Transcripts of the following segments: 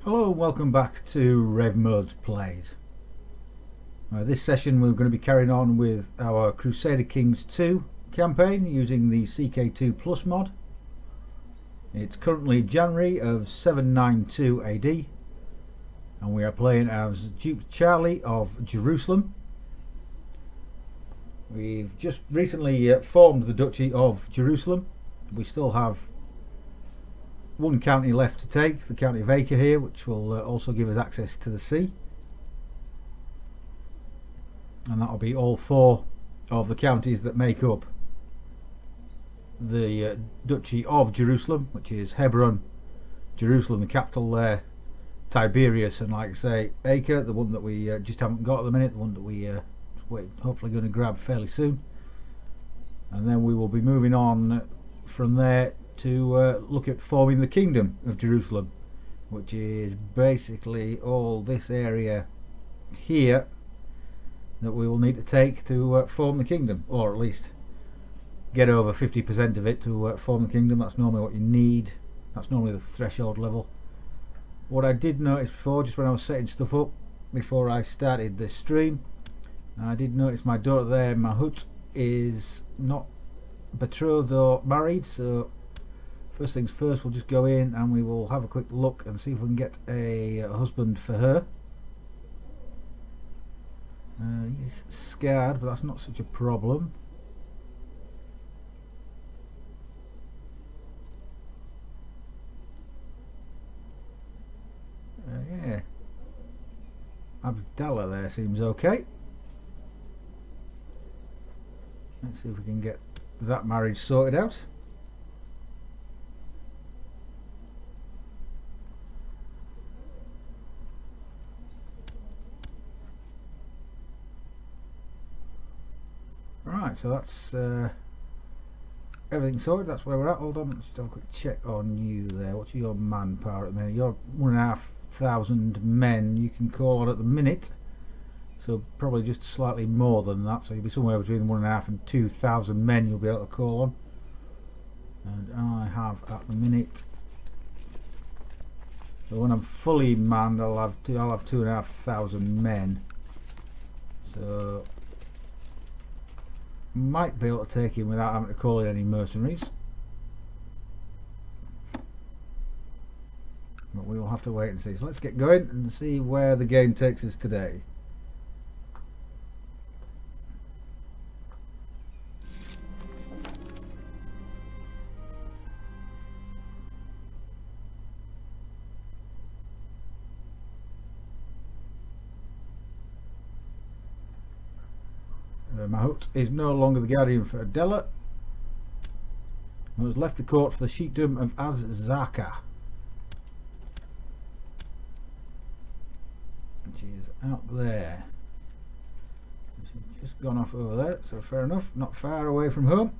Hello and welcome back to Rev Modes Plays. This session we're going to be carrying on with our Crusader Kings II campaign using the CK2 Plus mod. It's currently January of 792 AD and we are playing as Duke Charlie of Jerusalem. We've just recently formed the Duchy of Jerusalem. We still have one county left to take, the county of Acre here, which will also give us access to the sea, and that'll be all four of the counties that make up the Duchy of Jerusalem, which is Hebron, Jerusalem the capital there, Tiberias, and like I say Acre, the one that we just haven't got at the minute, the one that we hopefully going to grab fairly soon. And then we will be moving on from there to look at forming the Kingdom of Jerusalem, which is basically all this area here that we will need to take to form the kingdom, or at least get over 50% of it to form the kingdom. That's normally what you need. That's normally the threshold level. What I did notice before, just when I was setting stuff up before I started the stream, I did notice my daughter there, Mahut, is not betrothed or married, so first things first, we'll just go in and we will have a quick look and see if we can get a husband for her. He's scared, but that's not such a problem. Yeah, Abdallah there seems okay. Let's see if we can get that marriage sorted out. Right, so that's everything sorted. That's where we're at. Hold on, let's just have a quick check on you there. What's your manpower at the minute? You're 1,500 men you can call on at the minute, so probably just slightly more than that, so you'll be somewhere between 1,500 and 2,000 men you'll be able to call on. And I have at the minute, so when I'm fully manned I'll have 2,500 men, so might be able to take him without having to call in any mercenaries, but we will have to wait and see. So let's get going and see where the game takes us today. Mahut is no longer the guardian for Adela, who has left the court for the sheikdom of Az-Zaka. She is out there. She's just gone off over there, so fair enough, not far away from home.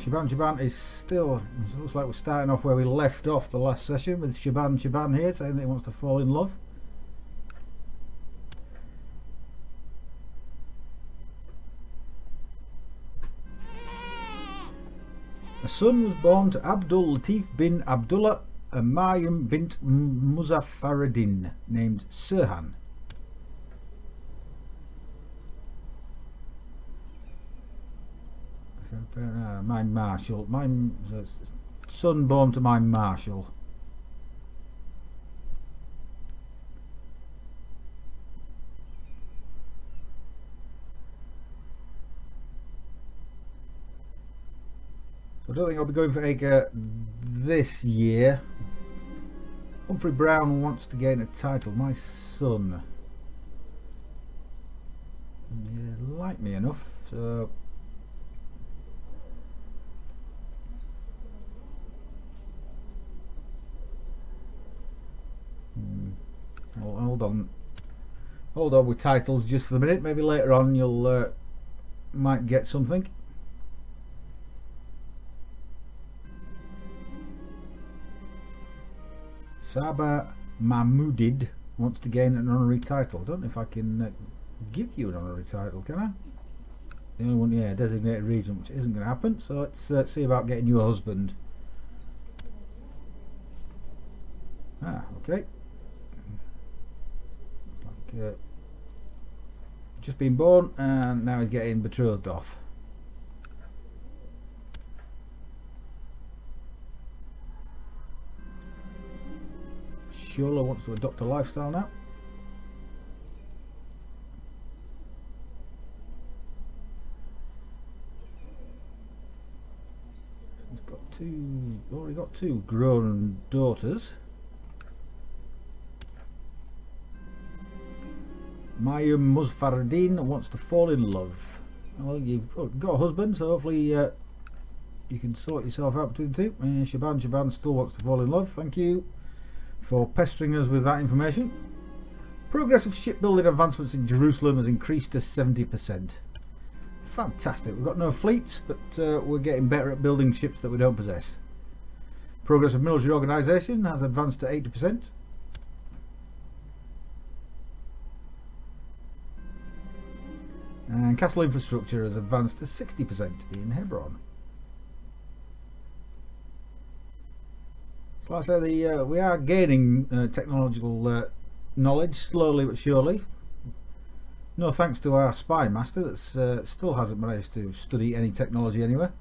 Shaban is still, it looks like we're starting off where we left off the last session, with Shaban here saying that he wants to fall in love. A son was born to Abdul Latif bin Abdullah and Maryam bint Muzaffaruddin, named Sirhan. My marshal, my son born to my marshal. So I don't think I'll be going for Acre this year. Humphrey Brown wants to gain a title. My son, you like me enough, so hold on with titles just for the minute. Maybe later on you'll might get something. Saba Mahmudid wants to gain an honorary title. I don't know if I can give you an honorary title, can I? The only one, yeah, designated region, which isn't going to happen. So let's see about getting you a husband. Ah, okay. Like, just been born, and now he's getting betrothed off. Shola wants to adopt a lifestyle now. He's got already got two grown daughters. Mayum Muzfardin wants to fall in love. Well, you've got a husband, so hopefully you can sort yourself out between the two. Shaban still wants to fall in love. Thank you for pestering us with that information. Progress of shipbuilding advancements in Jerusalem has increased to 70%. Fantastic. We've got no fleets, but we're getting better at building ships that we don't possess. Progress of military organisation has advanced to 80%. And castle infrastructure has advanced to 60% in Hebron. So like I say, we are gaining technological knowledge slowly but surely. No thanks to our spy master that still hasn't managed to study any technology anywhere.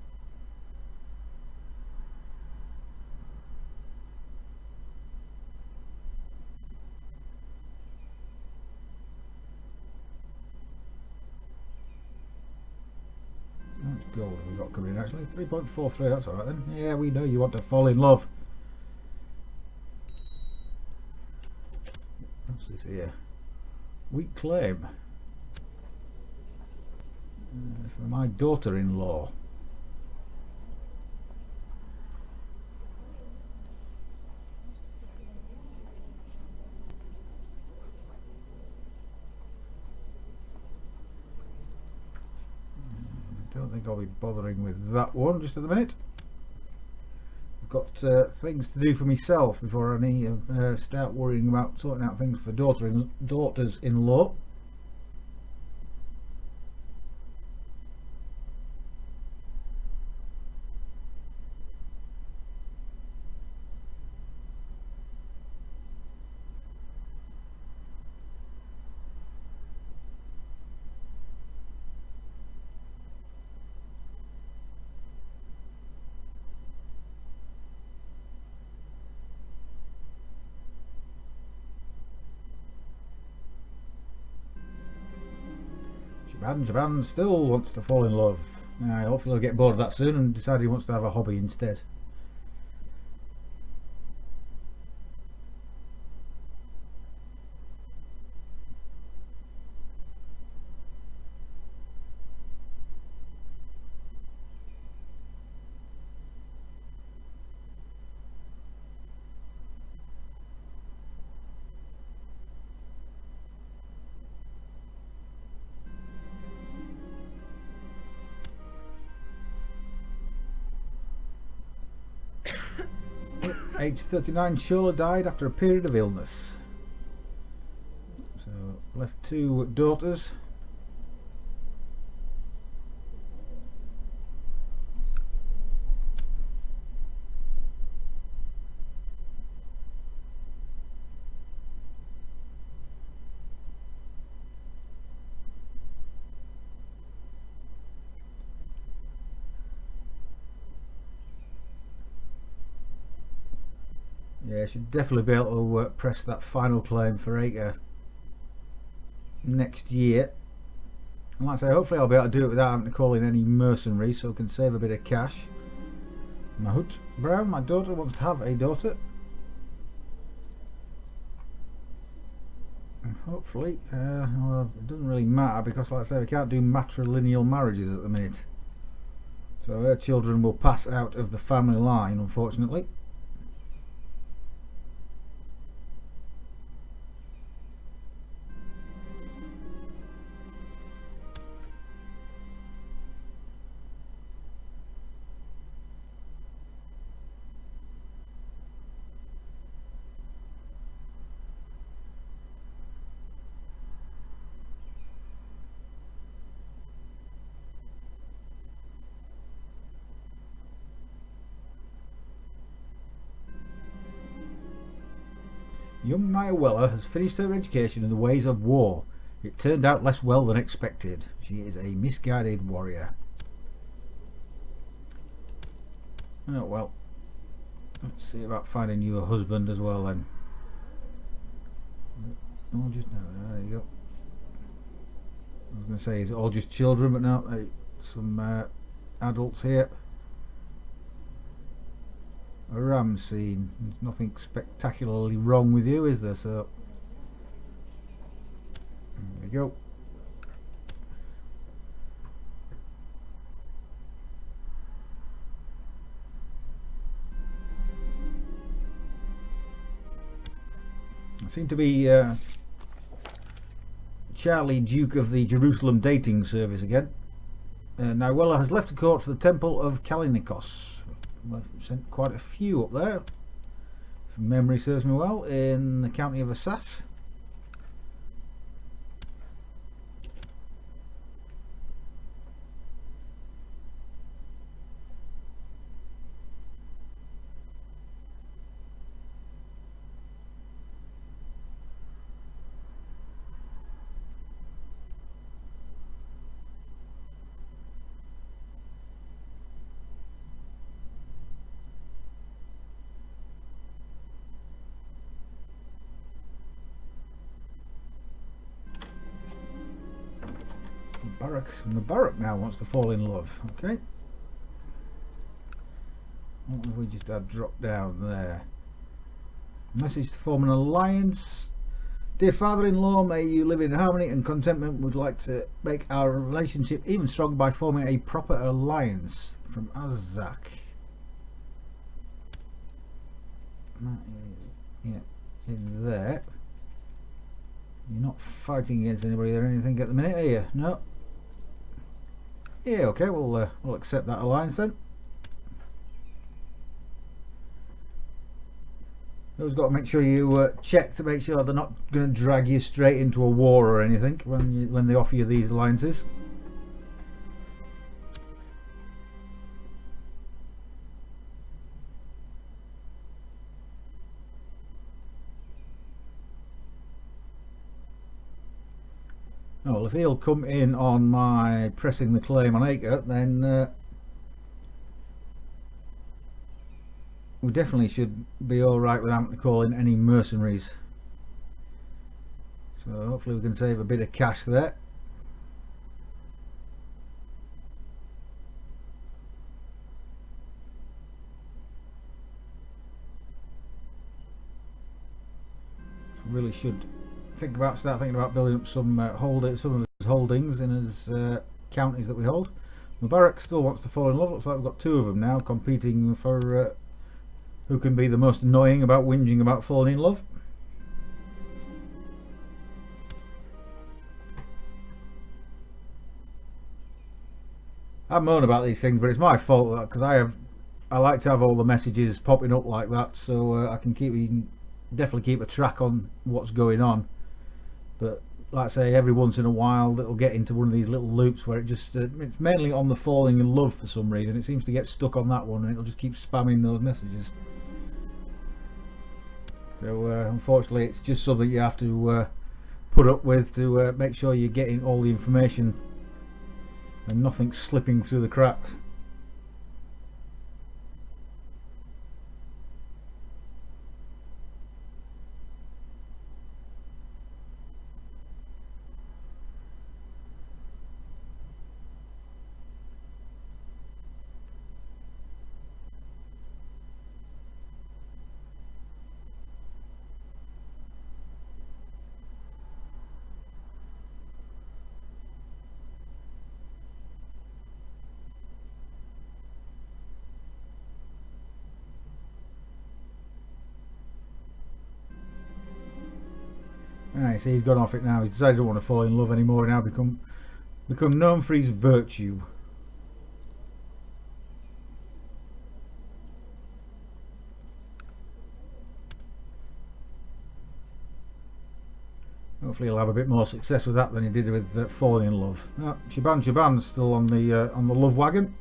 That's gold we've got coming in actually. 3.43, that's alright then. Yeah, we know you want to fall in love. What's this here? Weak claim. For my daughter-in-law. I don't think I'll be bothering with that one just at the minute. I've got things to do for myself before I need start worrying about sorting out things for daughters-in-law. Japan still wants to fall in love. Hopefully he'll get bored of that soon and decide he wants to have a hobby instead. Age 39, Shola died after a period of illness. So left two daughters. Yeah, should definitely be able to press that final claim for acre next year. And like I say, hopefully I'll be able to do it without having to call in any mercenaries, so I can save a bit of cash. Mahut Brown, my daughter, wants to have a daughter. And hopefully, well, it doesn't really matter because, like I say, we can't do matrilineal marriages at the minute. So her children will pass out of the family line, unfortunately. Young Nyawella has finished her education in the ways of war. It turned out less well than expected. She is a misguided warrior. Oh well. Let's see about finding you a husband as well then. All just there you go. I was going to say, is it all just children, but no, some adults here. A ram scene. There's nothing spectacularly wrong with you, is there? So there we go. I seem to be Charlie, Duke of the Jerusalem dating service again. Nyawella has left the court for the Temple of Kalinikos. I've sent quite a few up there, if memory serves me well, in the county of Assas. Mubarak now wants to fall in love. Okay. What have we just had drop down there? Message to form an alliance. Dear father-in-law, may you live in harmony and contentment. Would like to make our relationship even stronger by forming a proper alliance. From Azak. Yeah, in there. You're not fighting against anybody or anything at the minute, are you? No. Yeah, okay, we'll accept that alliance then. Always got to make sure you check to make sure they're not going to drag you straight into a war or anything when they offer you these alliances. Oh, well, if he'll come in on my pressing the claim on Acre, then we definitely should be alright without calling any mercenaries. So hopefully we can save a bit of cash there. Really should start thinking about building up some some of his holdings in his counties that we hold. Mubarak still wants to fall in love. Looks like we've got two of them now competing for who can be the most annoying about whinging about falling in love. I moan about these things, but it's my fault because I like to have all the messages popping up like that, so I can definitely keep a track on what's going on. But like I say, every once in a while it'll get into one of these little loops where it's mainly on the falling in love for some reason. It seems to get stuck on that one and it'll just keep spamming those messages. So unfortunately it's just something you have to put up with to make sure you're getting all the information and nothing's slipping through the cracks. Alright, so he's gone off it now. He's decided he doesn't want to fall in love anymore and now become known for his virtue. Hopefully he'll have a bit more success with that than he did with falling in love. Shaban's still on the love wagon.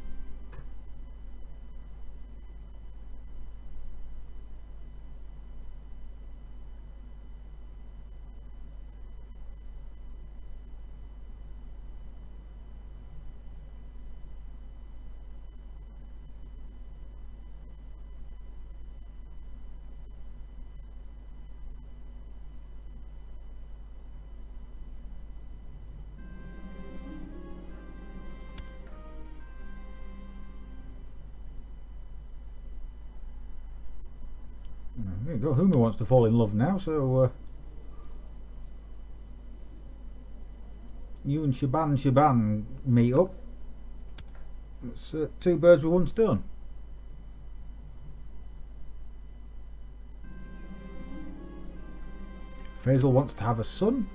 There you go. Huma wants to fall in love now, so you and Shaban meet up. It's two birds with one stone. Faisal wants to have a son.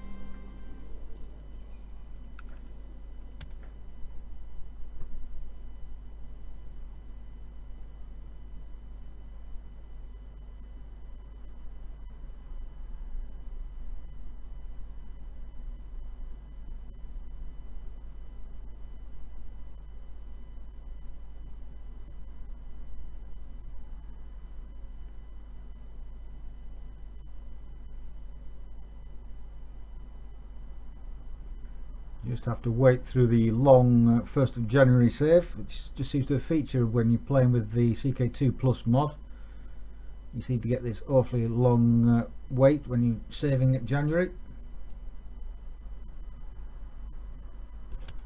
You just have to wait through the long 1st of January save, which just seems to feature when you're playing with the CK2 Plus mod. You seem to get this awfully long wait when you're saving at January.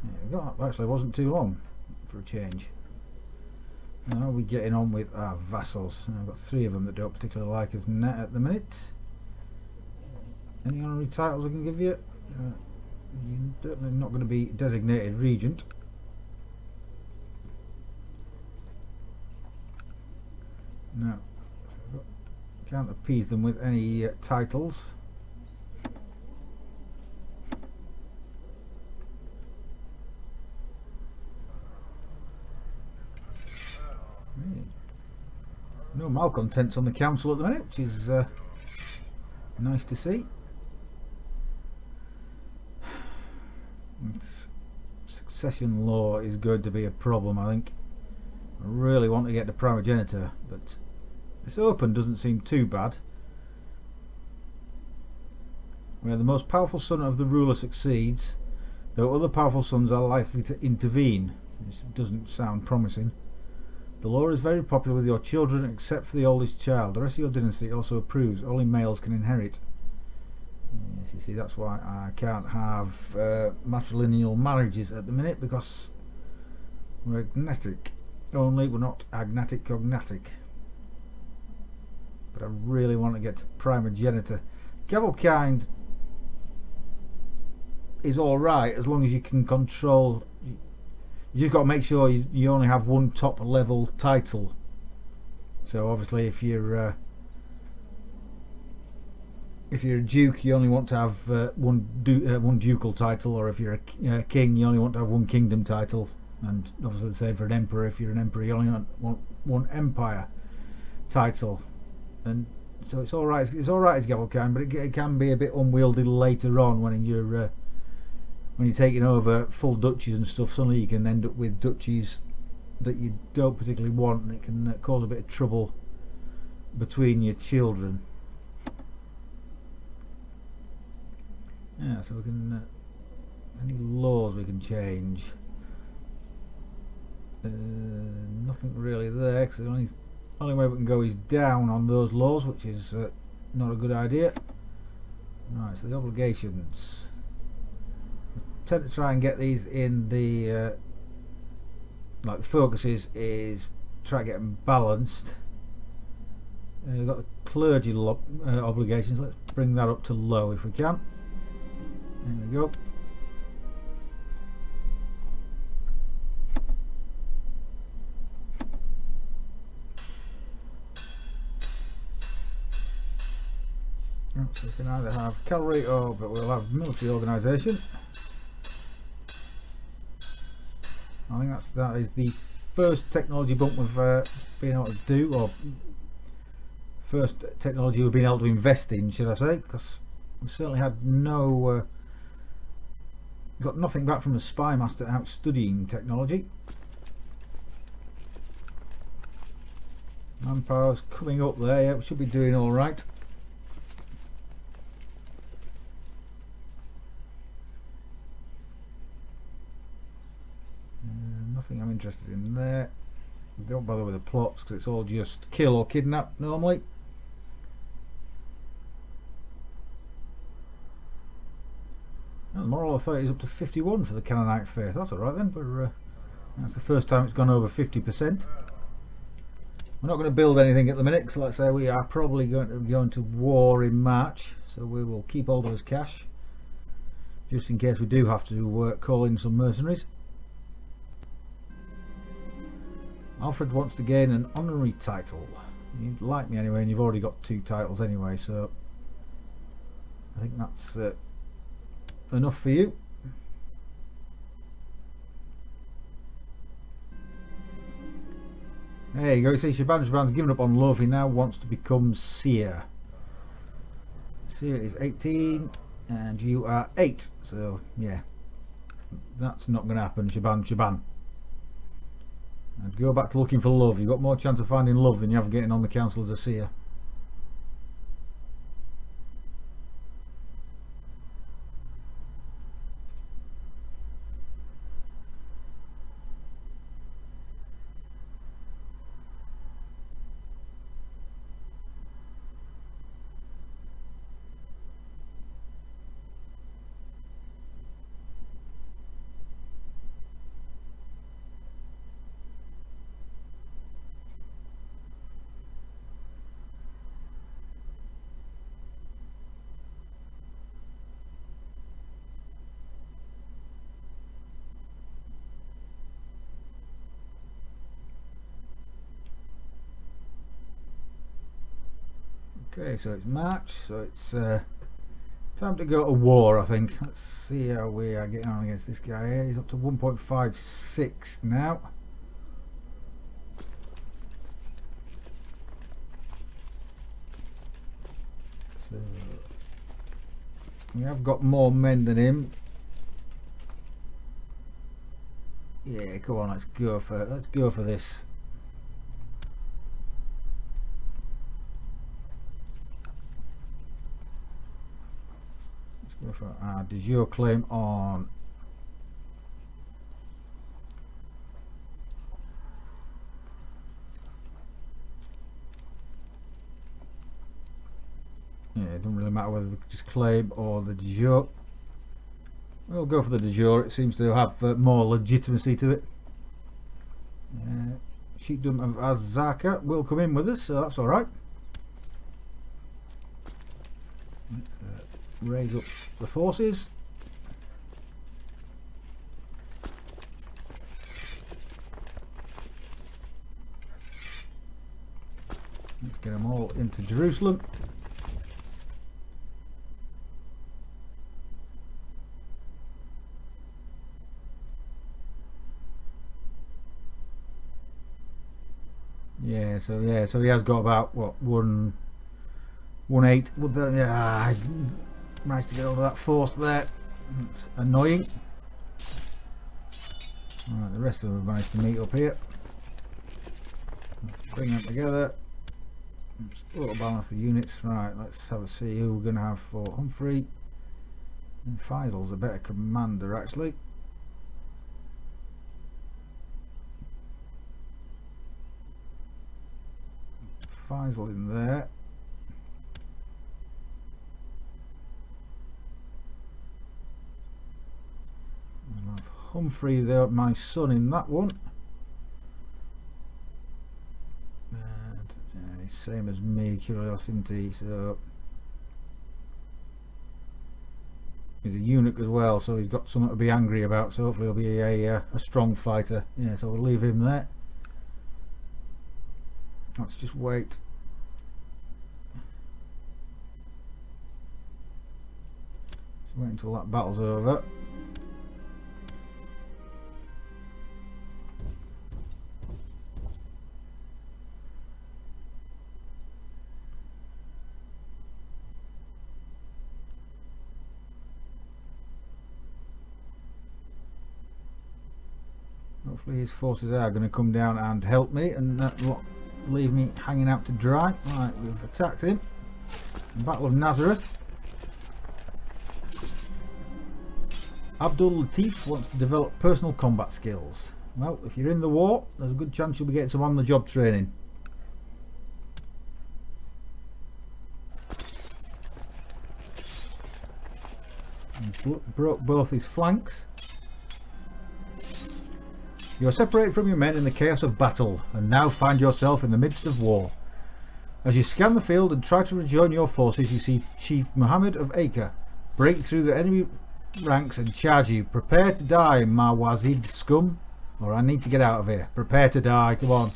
There we go. Actually, it wasn't too long for a change. Now we're getting on with our vassals. I've got 3 of them that don't particularly like us net at the minute. Any honorary titles I can give you? You're definitely not going to be designated regent. No, can't appease them with any titles. No malcontents on the council at the minute, which is nice to see. Succession law is going to be a problem, I think. I really want to get to primogeniture, but this open doesn't seem too bad. Where the most powerful son of the ruler succeeds, though other powerful sons are likely to intervene. This doesn't sound promising. The law is very popular with your children except for the oldest child. The rest of your dynasty also approves. Only males can inherit. Yes, you see, that's why I can't have matrilineal marriages at the minute, because we're agnatic. Only we're not agnatic cognatic. But I really want to get to primogeniture. Cavalkind is alright as long as you can control. You just got to make sure you only have one top level title. So obviously if you're a duke, you only want to have one ducal title, or if you're a king, you only want to have one kingdom title, and obviously the same for an emperor. If you're an emperor, you only want one empire title. And so it's all right. It's all right as Gavelkind, but it can be a bit unwieldy later on when you're taking over full duchies and stuff. Suddenly you can end up with duchies that you don't particularly want, and it can cause a bit of trouble between your children. Yeah, so we can any laws we can change. Nothing really there, because the only way we can go is down on those laws, which is not a good idea. Right, so the obligations. I tend to try and get these in the like the focuses is try to get them balanced. We've got the clergy obligations. Let's bring that up to low if we can. There we go. So we can either have cavalry or, but we'll have military organisation. I think that is the first technology bump we've been able to do, or first technology we've been able to invest in, should I say? Because we certainly had got nothing back from the spy master out studying technology. Manpower's coming up there. Yeah, we should be doing all right. Nothing I'm interested in there. Don't bother with the plots because it's all just kill or kidnap normally. And the moral authority is up to 51 for the Canaanite faith. That's alright then, but that's the first time it's gone over 50%. We're not going to build anything at the minute because, like I say, we are probably going to go into war in March, so we will keep hold of his cash just in case we do have to call in some mercenaries. Alfred wants to gain an honorary title. You like me anyway, and you've already got 2 titles anyway, so I think that's enough for you. There you go. You see, Shaban's given up on love. He now wants to become seer. Seer is 18 and you are 8, so yeah, that's not going to happen. Shaban, and go back to looking for love. You've got more chance of finding love than you have getting on the council as a seer. Okay, so it's March, so it's time to go to war, I think. Let's see how we are getting on against this guy here. He's up to 1.56 now. So we have got more men than him. Yeah, come on, let's go for this. Go for our de jure claim on it doesn't really matter whether we just claim or the de jure. We'll go for the de jure. It seems to have more legitimacy to it. Sheikdom of Azaka will come in with us, so that's alright. Raise up the forces. Let's get them all into Jerusalem. So he has got about what 1-8. Would I managed to get over that force there. It's annoying. Alright, the rest of them have managed to meet up here. Let's bring them together. Let's auto balance the units. Right, let's have a see who we're going to have for Humphrey. And Faisal's a better commander actually. Faisal in there. I'll have Humphrey there, my son, in that one. And same as me, curiosity, so he's a eunuch as well, so he's got something to be angry about, so hopefully he'll be a strong fighter. Yeah, so we'll leave him there. Let's just wait. Just wait until that battle's over. Hopefully his forces are going to come down and help me and not leave me hanging out to dry. Right, we've attacked him. Battle of Nazareth. Abdul Latif wants to develop personal combat skills. Well, if you're in the war, there's a good chance you'll be getting some on-the-job training. And broke both his flanks. You are separated from your men in the chaos of battle, and now find yourself in the midst of war. As you scan the field and try to rejoin your forces, you see Chief Muhammad of Acre break through the enemy ranks and charge you. Prepare to die, Mawazid scum, or I need to get out of here. Prepare to die, come on.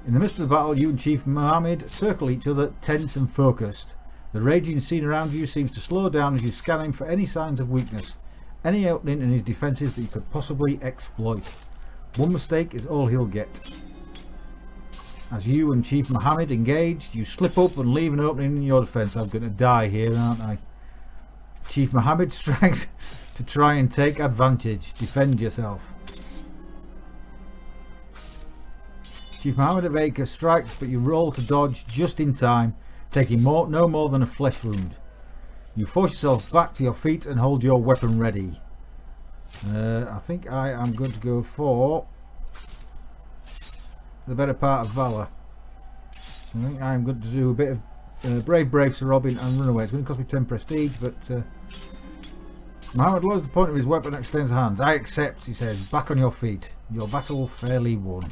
In the midst of the battle, you and Chief Muhammad circle each other, tense and focused. The raging scene around you seems to slow down as you scan him for any signs of weakness, any opening in his defences that you could possibly exploit. One mistake is all he'll get. As you and Chief Muhammad engage, you slip up and leave an opening in your defence. I'm going to die here, aren't I? Chief Muhammad strikes to try and take advantage. Defend yourself. Chief Muhammad of Acre strikes, but you roll to dodge just in time, taking no more than a flesh wound. You force yourself back to your feet and hold your weapon ready. I think I am going to go for the better part of Valor. I think I'm going to do a bit of Brave Sir Robin and run away. It's going to cost me 10 prestige, but Muhammad lowers the point of his weapon and extends the hands. I accept, he says. Back on your feet. Your battle fairly won.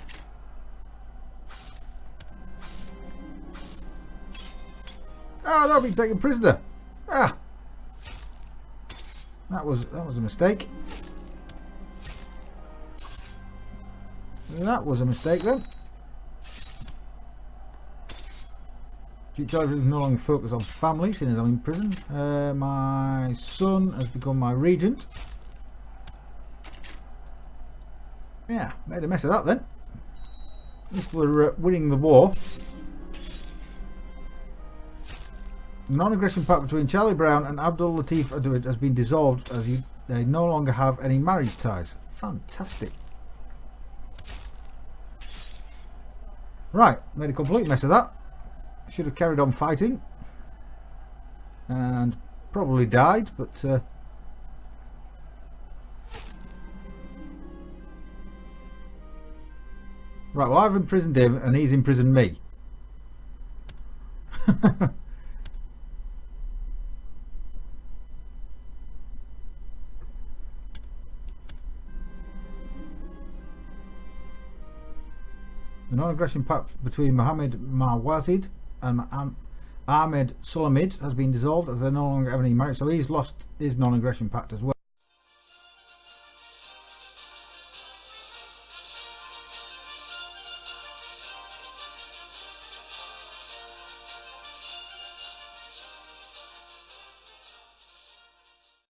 Ah, no, I've been taken prisoner. Ah, that was a mistake. That was a mistake then. Duke Television is no longer focused on family, seeing as I'm in prison. My son has become my regent. Yeah, made a mess of that then. At least we're winning the war. The non-aggression pact between Charlie Brown and Abdul Latif Aduid has been dissolved as they no longer have any marriage ties. Fantastic. Right, made a complete mess of that. Should have carried on fighting and probably died, but right, well, I've imprisoned him and he's imprisoned me. The non-aggression pact between Muhammad Mawazid and Ahmed Sulamid has been dissolved as they no longer have any marriage, so he's lost his non-aggression pact as well.